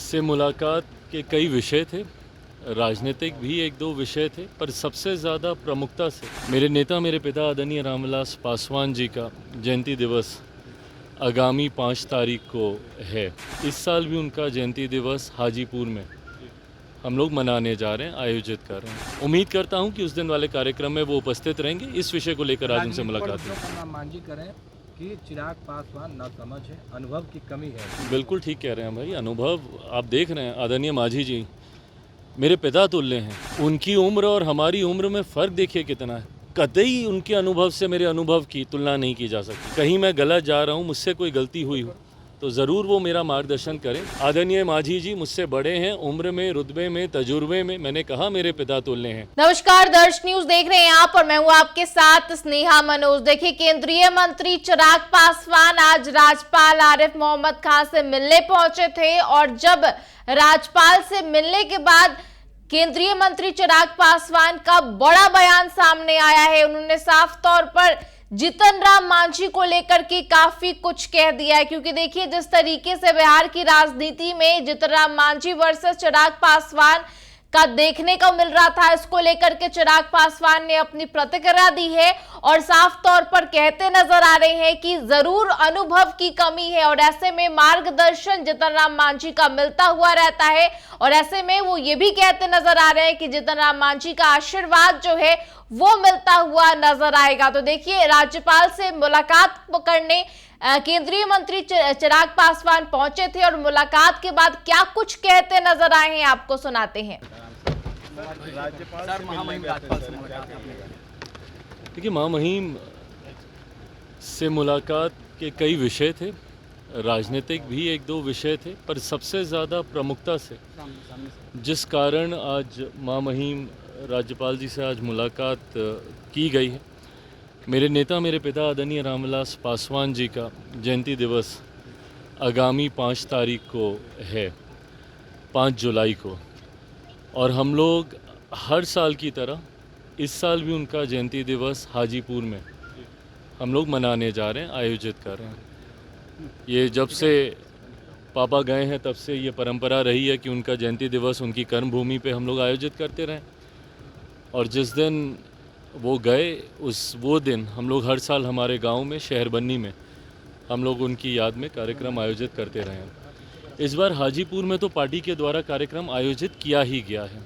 से मुलाकात के कई विषय थे, राजनीतिक भी एक दो विषय थे, पर सबसे ज़्यादा प्रमुखता से मेरे नेता मेरे पिता आदरणीय रामविलास पासवान जी का जयंती दिवस आगामी 5 तारीख को है। इस साल भी उनका जयंती दिवस हाजीपुर में हम लोग मनाने जा रहे हैं, आयोजित कर रहे हैं। उम्मीद करता हूं कि उस दिन वाले कार्यक्रम में वो उपस्थित रहेंगे। इस विषय को लेकर आज उनसे मुलाकात हुई। मांझी करें कि चिराग पासवान नासमझ है, अनुभव की कमी है। बिल्कुल ठीक कह रहे हैं भाई, अनुभव आप देख रहे हैं। आदरणीय मांझी जी मेरे पिता तुल्य हैं, उनकी उम्र और हमारी उम्र में फ़र्क देखिए कितना है। कतई उनके अनुभव से मेरे अनुभव की तुलना नहीं की जा सकती। कहीं मैं गलत जा रहा हूँ, मुझसे कोई गलती हुई हो तो ज़रूर वो मेरा मार्गदर्शन करें। आदरणीय मांझी जी मुझसे बड़े हैं, उम्र में, रुतबे में, तजुर्बे में। मैंने कहा मेरे पिता तुल्य हैं। नमस्कार, दर्श न्यूज देख रहे हैं आप और मैं हूं आपके साथ स्नेहा मनोज। देखिए, केंद्रीय मंत्री चिराग पासवान आज राज्यपाल आरिफ मोहम्मद खान से मिलने पहुंचे थे और जब राज्यपाल से मिलने के बाद केंद्रीय मंत्री चिराग पासवान का बड़ा बयान सामने आया है। उन्होंने साफ तौर पर जीतन राम मांझी को लेकर के काफी कुछ कह दिया है, क्योंकि देखिए जिस तरीके से बिहार की राजनीति में जीतन राम मांझी वर्सेस चिराग पासवान का देखने को मिल रहा था, इसको लेकर के चिराग पासवान ने अपनी प्रतिक्रिया दी है और साफ तौर पर कहते नजर आ रहे हैं कि जरूर अनुभव की कमी है और ऐसे में मार्गदर्शन जीतन राम मांझी का मिलता हुआ रहता है। और ऐसे में वो ये भी कहते नजर आ रहे हैं कि जीतन राम मांझी का आशीर्वाद जो है वो मिलता हुआ नजर आएगा। तो देखिए, राज्यपाल से मुलाकात करने केंद्रीय मंत्री चिराग पासवान पहुंचे थे और मुलाकात के बाद क्या कुछ कहते नजर आए हैं आपको सुनाते हैं। देखिए, महामहिम से मुलाकात के कई विषय थे, राजनीतिक भी एक दो विषय थे, पर सबसे ज़्यादा प्रमुखता से जिस कारण आज महामहिम राज्यपाल जी से आज मुलाकात की गई है, मेरे नेता मेरे पिता आदरणीय रामविलास पासवान जी का जयंती दिवस आगामी 5 तारीख को है, 5 जुलाई को। और हम लोग हर साल की तरह इस साल भी उनका जयंती दिवस हाजीपुर में हम लोग मनाने जा रहे हैं, आयोजित कर रहे हैं। ये जब से पापा गए हैं तब से ये परंपरा रही है कि उनका जयंती दिवस उनकी कर्मभूमि पे हम लोग आयोजित करते रहें। और जिस दिन वो गए वो दिन हम लोग हर साल हमारे गांव में शहरबन्नी में हम लोग उनकी याद में कार्यक्रम आयोजित करते रहे हैं। इस बार हाजीपुर में तो पार्टी के द्वारा कार्यक्रम आयोजित किया ही गया है,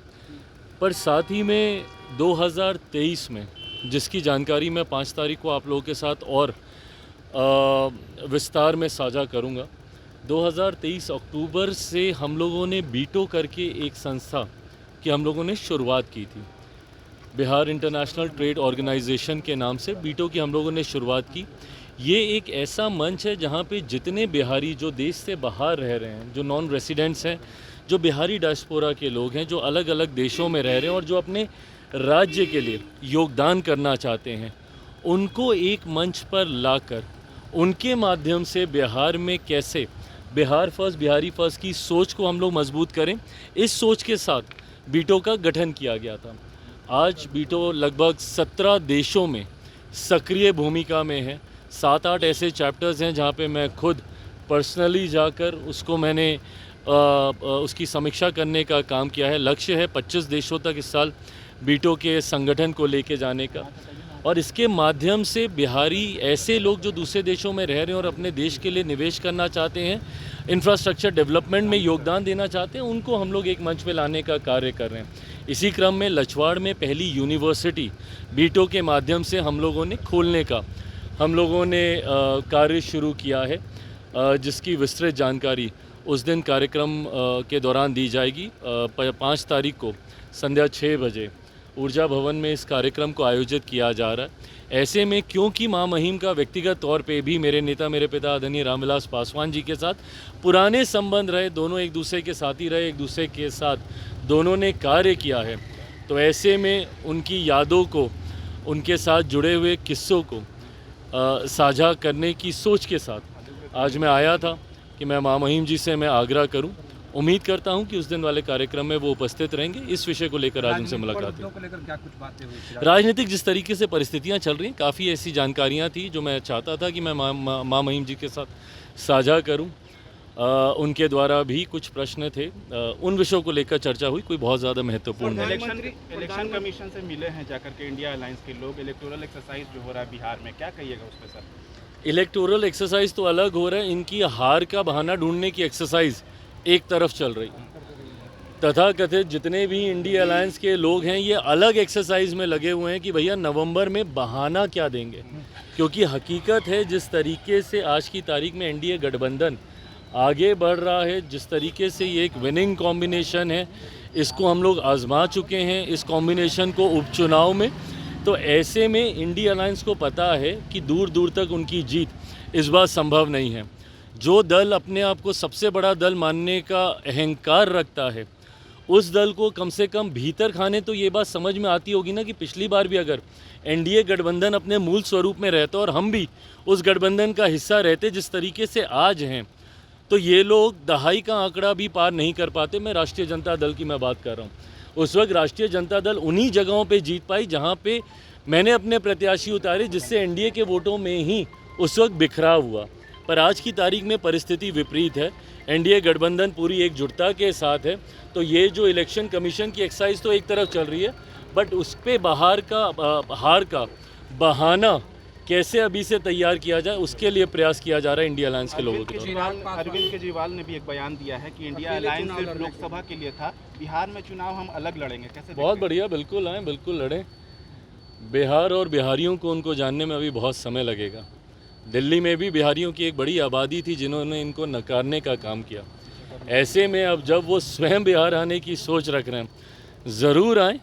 पर साथ ही में 2023 में जिसकी जानकारी मैं 5 तारीख को आप लोगों के साथ और विस्तार में साझा करूंगा। 2023 अक्टूबर से हम लोगों ने बीटो करके एक संस्था की हम लोगों ने शुरुआत की थी। बिहार इंटरनेशनल ट्रेड ऑर्गेनाइजेशन के नाम से बीटो की हम लोगों ने शुरुआत की। ये एक ऐसा मंच है जहाँ पे जितने बिहारी जो देश से बाहर रह रहे हैं, जो नॉन रेसिडेंट्स हैं, जो बिहारी डायस्पोरा के लोग हैं, जो अलग अलग देशों में रह रहे हैं और जो अपने राज्य के लिए योगदान करना चाहते हैं, उनको एक मंच पर लाकर उनके माध्यम से बिहार में कैसे बिहार फर्स्ट, बिहारी फर्स्ट की सोच को हम लोग मजबूत करें, इस सोच के साथ बीटो का गठन किया गया था। आज बीटो लगभग 17 देशों में सक्रिय भूमिका में है। 7-8 ऐसे चैप्टर्स हैं जहाँ पे मैं खुद पर्सनली जाकर उसको मैंने उसकी समीक्षा करने का काम किया है। लक्ष्य है 25 देशों तक इस साल बीटो के संगठन को लेके जाने का, और इसके माध्यम से बिहारी ऐसे लोग जो दूसरे देशों में रह रहे हैं और अपने देश के लिए निवेश करना चाहते हैं, इंफ्रास्ट्रक्चर डेवलपमेंट में योगदान देना चाहते हैं, उनको हम लोग एक मंच पे लाने का कार्य कर रहे हैं। इसी क्रम में लछवाड़ में पहली यूनिवर्सिटी बीटो के माध्यम से हम लोगों ने खोलने का हम लोगों ने कार्य शुरू किया है, जिसकी विस्तृत जानकारी उस दिन कार्यक्रम के दौरान दी जाएगी। 5 तारीख को संध्या 6 बजे ऊर्जा भवन में इस कार्यक्रम को आयोजित किया जा रहा है। ऐसे में क्योंकि महामहिम का व्यक्तिगत तौर पे भी मेरे नेता मेरे पिता आदरणीय रामविलास पासवान जी के साथ पुराने संबंध रहे, दोनों एक दूसरे के साथी रहे, एक दूसरे के साथ दोनों ने कार्य किया है, तो ऐसे में उनकी यादों को, उनके साथ जुड़े हुए किस्सों को साझा करने की सोच के साथ आज मैं आया था कि मैं महामहिम जी से मैं आग्रह करूं। उम्मीद करता हूं कि उस दिन वाले कार्यक्रम में वो उपस्थित रहेंगे। इस विषय को लेकर आज उनसे मुलाकात हुई। राजनीतिक जिस तरीके से परिस्थितियां चल रही हैं, काफ़ी ऐसी जानकारियां थी जो मैं चाहता था कि मैं महामहिम जी के साथ साझा करूं। उनके द्वारा भी कुछ प्रश्न थे, उन विषयों को लेकर चर्चा हुई, कोई बहुत ज़्यादा महत्वपूर्ण नहीं। इलेक्शन कमीशन से मिले हैं जाकर के इंडिया अलायंस के लोग, इलेक्टोरल एक्सरसाइज जो हो रहा है बिहार में, क्या कहिएगा उस पर सर? इलेक्टोरल एक्सरसाइज तो अलग हो रहा है, इनकी हार का बहाना ढूंढने की एक्सरसाइज एक तरफ चल रही है। तथाकथित जितने भी इंडिया अलायंस के लोग हैं ये अलग एक्सरसाइज में लगे हुए हैं कि भैया नवंबर में बहाना क्या देंगे, क्योंकि हकीकत है जिस तरीके से आज की तारीख में एनडीए गठबंधन आगे बढ़ रहा है, जिस तरीके से ये एक विनिंग कॉम्बिनेशन है, इसको हम लोग आजमा चुके हैं इस कॉम्बिनेशन को उपचुनाव में। तो ऐसे में इंडिया अलायंस को पता है कि दूर दूर तक उनकी जीत इस बार संभव नहीं है। जो दल अपने आप को सबसे बड़ा दल मानने का अहंकार रखता है उस दल को कम से कम भीतर खाने तो ये बात समझ में आती होगी ना कि पिछली बार भी अगर एनडीए गठबंधन अपने मूल स्वरूप में रहता और हम भी उस गठबंधन का हिस्सा रहते जिस तरीके से आज हैं, तो ये लोग दहाई का आंकड़ा भी पार नहीं कर पाते। मैं राष्ट्रीय जनता दल की मैं बात कर रहा हूँ। उस वक्त राष्ट्रीय जनता दल उन्हीं जगहों पे जीत पाई जहाँ पे मैंने अपने प्रत्याशी उतारे, जिससे एनडीए के वोटों में ही उस वक्त बिखराव हुआ। पर आज की तारीख में परिस्थिति विपरीत है, एनडीए गठबंधन पूरी एकजुटता के साथ है। तो ये जो इलेक्शन कमीशन की एक्सरसाइज तो एक तरफ चल रही है, बट उस पर हार का बहाना कैसे अभी से तैयार किया जाए उसके लिए प्रयास किया जा रहा है इंडिया अलायंस के लोगों की तरफ। अरविंद केजरीवाल ने भी एक बयान दिया है कि इंडिया अलायंस सिर्फ लोकसभा के लिए था, बिहार में चुनाव हम अलग लड़ेंगे, कैसे? बहुत बढ़िया, बिल्कुल आएँ, बिल्कुल लड़ें। बिहार और बिहारियों को उनको जानने में अभी बहुत समय लगेगा। दिल्ली में भी बिहारियों की एक बड़ी आबादी थी जिन्होंने इनको नकारने का काम किया। ऐसे में अब जब वो स्वयं बिहार आने की सोच रख रहे हैं, ज़रूर आएँ,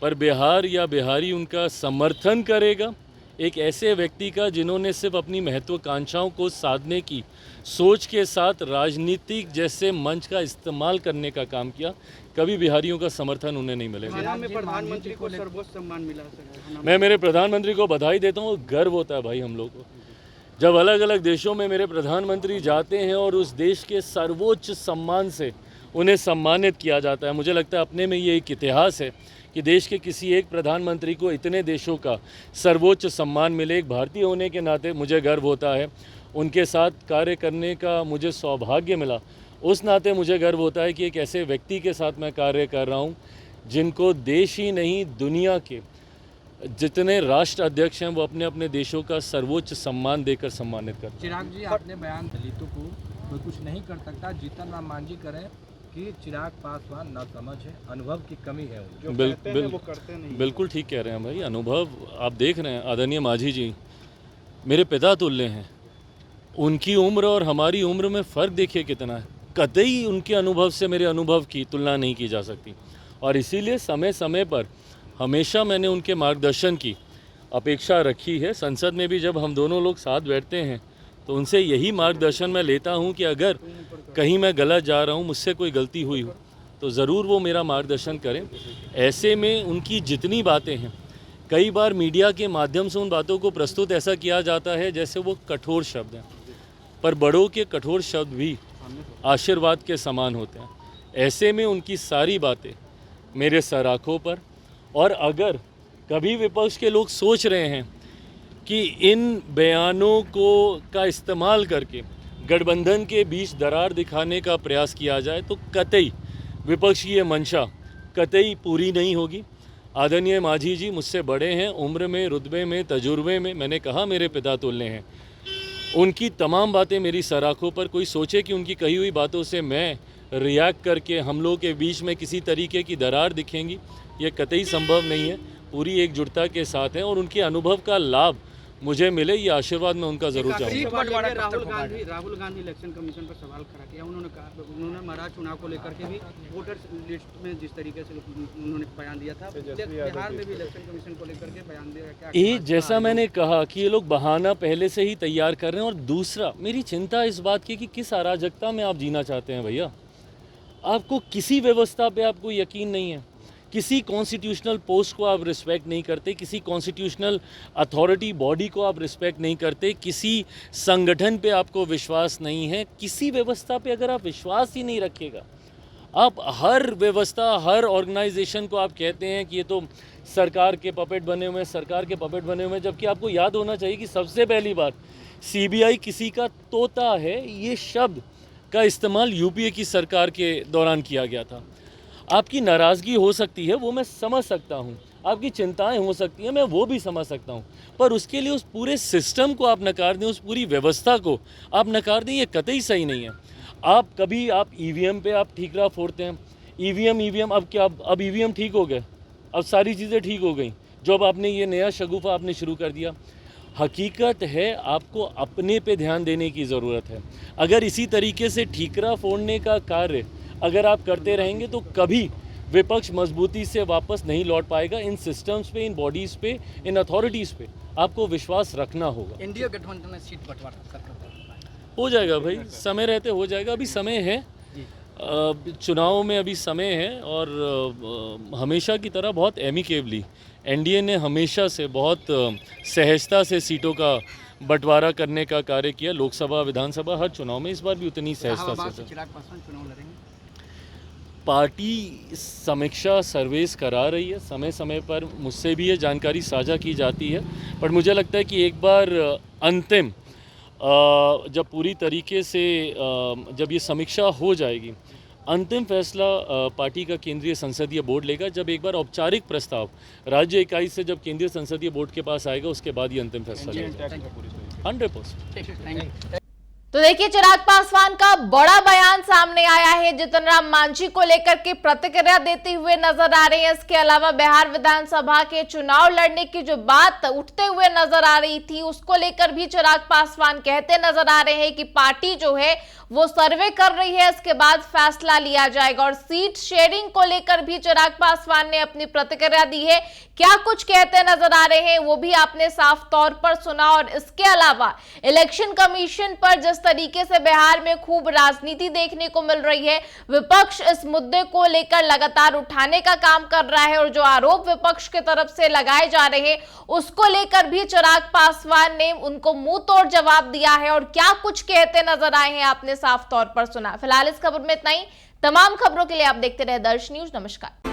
पर बिहार या बिहारी उनका समर्थन करेगा एक ऐसे व्यक्ति का जिन्होंने सिर्फ अपनी महत्वाकांक्षाओं को साधने की सोच के साथ राजनीतिक जैसे मंच का इस्तेमाल करने का काम किया। कभी बिहारियों का समर्थन उन्हें नहीं मिलेगा। में प्रधानमंत्री को सर्वोच्च सम्मान मिला। मैं मेरे प्रधानमंत्री को बधाई देता हूँ, गर्व होता है भाई हम लोग को जब अलग अलग देशों में मेरे प्रधानमंत्री जाते हैं और उस देश के सर्वोच्च सम्मान से उन्हें सम्मानित किया जाता है। मुझे लगता है अपने में ये एक इतिहास है कि देश के किसी एक प्रधानमंत्री को इतने देशों का सर्वोच्च सम्मान मिले। एक भारतीय होने के नाते मुझे गर्व होता है, उनके साथ कार्य करने का मुझे सौभाग्य मिला, उस नाते मुझे गर्व होता है कि एक ऐसे व्यक्ति के साथ मैं कार्य कर रहा हूँ जिनको देश ही नहीं दुनिया के जितने राष्ट्र अध्यक्ष हैं वो अपने अपने देशों का सर्वोच्च सम्मान देकर सम्मानित करते हैं। चिराग जी, आपने बयान दलितों को कोई कुछ नहीं कर सकता, जीतन राम मांझी करें कि चिराग पासवान ना समझ है, अनुभव की कमी है उनकी। बिल्कुल ठीक कह रहे हैं भाई। अनुभव आप देख रहे हैं, आदरणीय मांझी जी मेरे पिता तुल्य हैं, उनकी उम्र और हमारी उम्र में फ़र्क देखिए कितना है। कतई उनके अनुभव से मेरे अनुभव की तुलना नहीं की जा सकती, और इसीलिए समय समय पर हमेशा मैंने उनके मार्गदर्शन की अपेक्षा रखी है। संसद में भी जब हम दोनों लोग साथ बैठते हैं तो उनसे यही मार्गदर्शन मैं लेता हूं कि अगर कहीं मैं गलत जा रहा हूं, मुझसे कोई गलती हुई हो तो ज़रूर वो मेरा मार्गदर्शन करें। ऐसे में उनकी जितनी बातें हैं, कई बार मीडिया के माध्यम से उन बातों को प्रस्तुत ऐसा किया जाता है जैसे वो कठोर शब्द हैं, पर बड़ों के कठोर शब्द भी आशीर्वाद के समान होते हैं। ऐसे में उनकी सारी बातें मेरे सराखों पर, और अगर कभी विपक्ष के लोग सोच रहे हैं कि इन बयानों को का इस्तेमाल करके गठबंधन के बीच दरार दिखाने का प्रयास किया जाए तो कतई विपक्ष की ये मंशा कतई पूरी नहीं होगी। आदरणीय मांझी जी मुझसे बड़े हैं, उम्र में, रुतबे में, तजुर्बे में, मैंने कहा मेरे पिता तुल्य हैं। उनकी तमाम बातें मेरी सराखों पर। कोई सोचे कि उनकी कही हुई बातों से मैं रिएक्ट करके हम लोग के बीच में किसी तरीके की दरार दिखेंगी, ये कतई संभव नहीं है। पूरी एकजुटता के साथ हैं और उनके अनुभव का लाभ मुझे मिले, ये आशीर्वाद मैं उनका जरूर चाहूँगा। राहुल गांधी इलेक्शन कमीशन पर सवाल खड़ा किया, उन्होंने महाराज चुनाव को लेकर के भी वोटर लिस्ट में जिस तरीके से उन्होंने बयान दिया था, बिहार में भी इलेक्शन कमीशन को लेकर के बयान दिया। ये जैसा मैंने कहा कि ये लोग बहाना पहले से ही तैयार कर रहे हैं। और दूसरा, मेरी चिंता इस बात की कि किस अराजकता में आप जीना चाहते हैं भैया। आपको किसी व्यवस्था पे आपको यकीन नहीं है, किसी कॉन्स्टिट्यूशनल पोस्ट को आप रिस्पेक्ट नहीं करते, किसी कॉन्स्टिट्यूशनल अथॉरिटी बॉडी को आप रिस्पेक्ट नहीं करते, किसी संगठन पे आपको विश्वास नहीं है, किसी व्यवस्था पे अगर आप विश्वास ही नहीं रखिएगा, आप हर व्यवस्था, हर ऑर्गेनाइजेशन को आप कहते हैं कि ये तो सरकार के पपेट बने हुए हैं, सरकार के पपेट बने हुए हैं, जबकि आपको याद होना चाहिए कि सबसे पहली बात सीबीआई किसी का तोता है। ये शब्द का इस्तेमाल यूपीए की सरकार के दौरान किया गया था। आपकी नाराज़गी हो सकती है, वो मैं समझ सकता हूँ, आपकी चिंताएं हो सकती हैं, मैं वो भी समझ सकता हूँ, पर उसके लिए उस पूरे सिस्टम को आप नकार दें, उस पूरी व्यवस्था को आप नकार दें, ये कतई सही नहीं है। आप ईवीएम पे आप ठीकरा फोड़ते हैं, ईवीएम अब क्या, अब ईवीएम ठीक हो गए, अब सारी चीज़ें ठीक हो गई, जो अब आपने ये नया शगुफा आपने शुरू कर दिया। हकीकत है आपको अपने पे ध्यान देने की ज़रूरत है। अगर इसी तरीके से ठीकरा फोड़ने का कार्य अगर आप करते रहेंगे तो कभी विपक्ष मजबूती से वापस नहीं लौट पाएगा। इन सिस्टम्स पे, इन बॉडीज़ पे, इन अथॉरिटीज़ पे आपको विश्वास रखना होगा। एनडीए गठबंधन में सीट बंटवारा हो जाएगा भाई, समय रहते हो जाएगा, अभी समय है, चुनाव में अभी समय है। और हमेशा की तरह बहुत एमिकेबली एनडीए ने हमेशा से बहुत सहजता से सीटों का बंटवारा करने का कार्य किया, लोकसभा विधानसभा हर चुनाव में, इस बार भी उतनी सहजता से। चिराग पासवान चुनाव लड़ेंगे। पार्टी समीक्षा सर्वेस करा रही है, समय समय पर मुझसे भी ये जानकारी साझा की जाती है, पर मुझे लगता है कि एक बार अंतिम जब पूरी तरीके से जब ये समीक्षा हो जाएगी, अंतिम फैसला पार्टी का केंद्रीय संसदीय बोर्ड लेगा। जब एक बार औपचारिक प्रस्ताव राज्य इकाई से जब केंद्रीय संसदीय बोर्ड के पास आएगा, उसके बाद ये अंतिम फैसला लेगा 100%। तो देखिए, चिराग पासवान का बड़ा बयान सामने आया है, जीतन राम मांझी को लेकर के प्रतिक्रिया देते हुए नजर आ रहे हैं। इसके अलावा बिहार विधानसभा के चुनाव लड़ने की जो बात उठते हुए नजर आ रही थी, उसको लेकर भी चिराग पासवान कहते नजर आ रहे हैं कि पार्टी जो है वो सर्वे कर रही है, इसके बाद फैसला लिया जाएगा। और सीट शेयरिंग को लेकर भी चिराग पासवान ने अपनी प्रतिक्रिया दी है। क्या कुछ कहते नजर आ रहे हैं वो भी आपने साफ तौर पर सुना। और इसके अलावा इलेक्शन कमीशन पर जिस तरीके से बिहार में खूब राजनीति देखने को मिल रही है, विपक्ष इस मुद्दे को लेकर लगातार उठाने का काम कर रहा है, और जो आरोप विपक्ष की तरफ से लगाए जा रहे हैं उसको लेकर भी चिराग पासवान ने उनको मुंह तोड़ जवाब दिया है। और क्या कुछ कहते नजर आए हैं आपने साफ तौर पर सुना। फिलहाल इस खबर में इतना ही। तमाम खबरों के लिए आप देखते रहे दर्श न्यूज। नमस्कार।